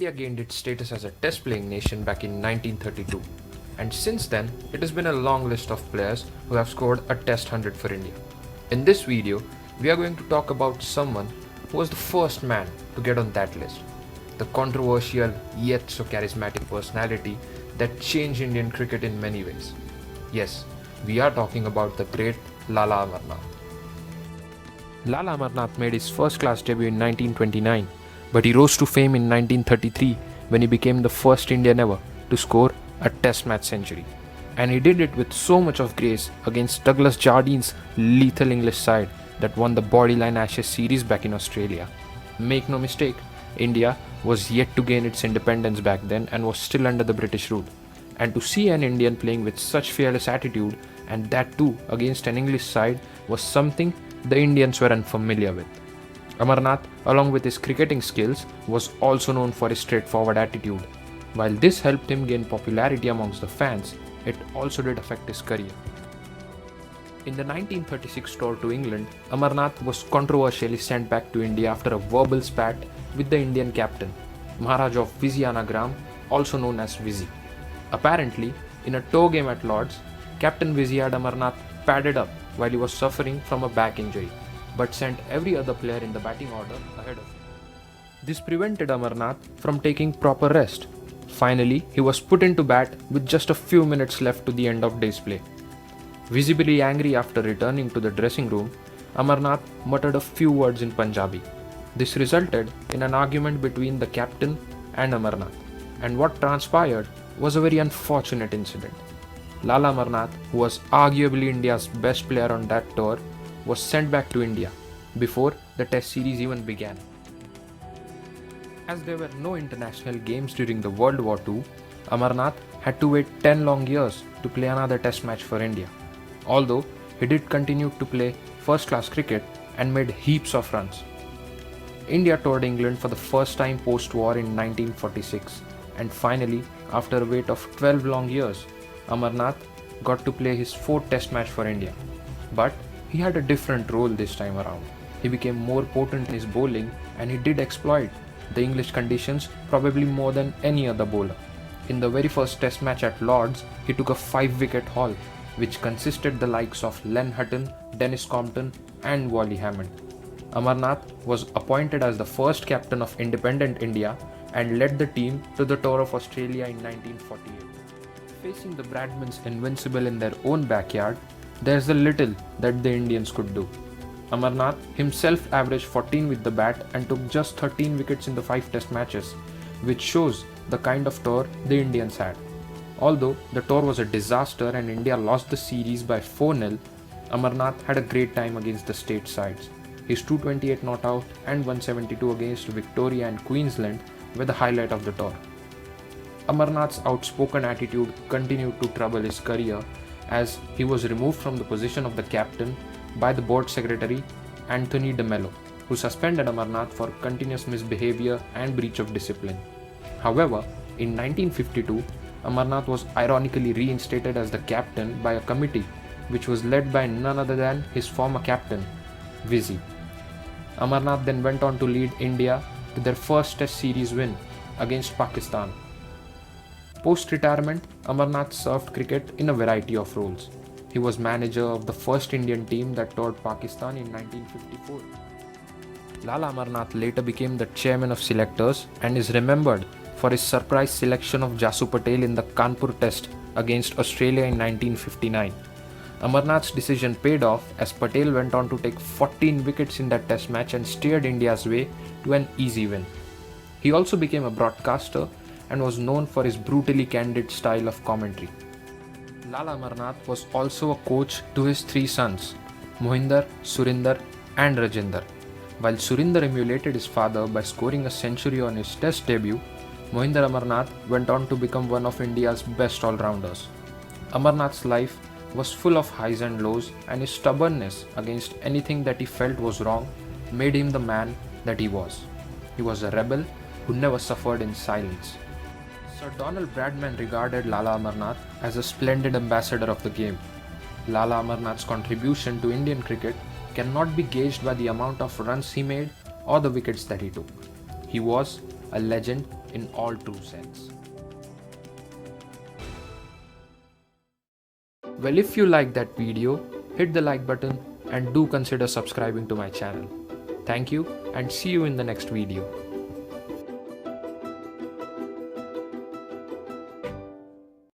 India gained its status as a test playing nation back in 1932, and since then it has been a long list of players who have scored a test 100 for India. In this video, we are going to talk about someone who was the first man to get on that list, the controversial yet so charismatic personality that changed Indian cricket in many ways. Yes, we are talking about the great Lala Amarnath. Lala Amarnath made his first class debut in 1929, but he rose to fame in 1933 when he became the first Indian ever to score a test match century. And he did it with so much of grace against Douglas Jardine's lethal English side that won the Bodyline Ashes series back in Australia. Make no mistake, India was yet to gain its independence back then and was still under the British rule. And to see an Indian playing with such fearless attitude, and that too against an English side, was something the Indians were unfamiliar with. Amarnath, along with his cricketing skills, was also known for his straightforward attitude. While this helped him gain popularity amongst the fans, it also did affect his career. In the 1936 tour to England, Amarnath was controversially sent back to India after a verbal spat with the Indian captain, Maharaj of Vizianagram, also known as Vizi. Apparently, in a tour game at Lord's, Captain Vizi had Amarnath padded up while he was suffering from a back injury, but sent every other player in the batting order ahead of him. This prevented Amarnath from taking proper rest. Finally, he was put into bat with just a few minutes left to the end of day's play. Visibly angry after returning to the dressing room, Amarnath muttered a few words in Punjabi. This resulted in an argument between the captain and Amarnath, and what transpired was a very unfortunate incident. Lala Amarnath, who was arguably India's best player on that tour, was sent back to India before the Test series even began. As there were no international games during the World War II, Amarnath had to wait 10 long years to play another Test match for India. Although he did continue to play first-class cricket and made heaps of runs. India toured England for the first time post-war in 1946, and finally, after a wait of 12 long years, Amarnath got to play his 4th Test match for India. But he had a different role this time around. He became more potent in his bowling, and he did exploit the English conditions probably more than any other bowler. In the very first Test match at Lord's, he took a 5-wicket haul, which consisted the likes of Len Hutton, Dennis Compton and Wally Hammond. Amarnath was appointed as the first captain of independent India and led the team to the tour of Australia in 1948. Facing the Bradmans invincible in their own backyard, there's a little that the Indians could do. Amarnath himself averaged 14 with the bat and took just 13 wickets in the 5 Test matches, which shows the kind of tour the Indians had. Although the tour was a disaster and India lost the series by 4-0, Amarnath had a great time against the state sides. His 228 not out and 172 against Victoria and Queensland were the highlight of the tour. Amarnath's outspoken attitude continued to trouble his career as he was removed from the position of the captain by the board secretary Anthony de Mello, who suspended Amarnath for continuous misbehavior and breach of discipline. However, in 1952, Amarnath was ironically reinstated as the captain by a committee which was led by none other than his former captain, Vizi. Amarnath then went on to lead India to their first Test series win against Pakistan. Post-retirement, Amarnath served cricket in a variety of roles. He was manager of the first Indian team that toured Pakistan in 1954. Lala Amarnath later became the chairman of selectors and is remembered for his surprise selection of Jasu Patel in the Kanpur Test against Australia in 1959. Amarnath's decision paid off as Patel went on to take 14 wickets in that Test match and steered India's way to an easy win. He also became a broadcaster and was known for his brutally candid style of commentary. Lala Amarnath was also a coach to his 3 sons, Mohinder, Surinder and Rajinder. While Surinder emulated his father by scoring a century on his Test debut, Mohinder Amarnath went on to become one of India's best all-rounders. Amarnath's life was full of highs and lows, and his stubbornness against anything that he felt was wrong made him the man that he was. He was a rebel who never suffered in silence. Sir Donald Bradman regarded Lala Amarnath as a splendid ambassador of the game. Lala Amarnath's contribution to Indian cricket cannot be gauged by the amount of runs he made or the wickets that he took. He was a legend in all true sense. Well, if you like that video, hit the like button and do consider subscribing to my channel. Thank you and see you in the next video.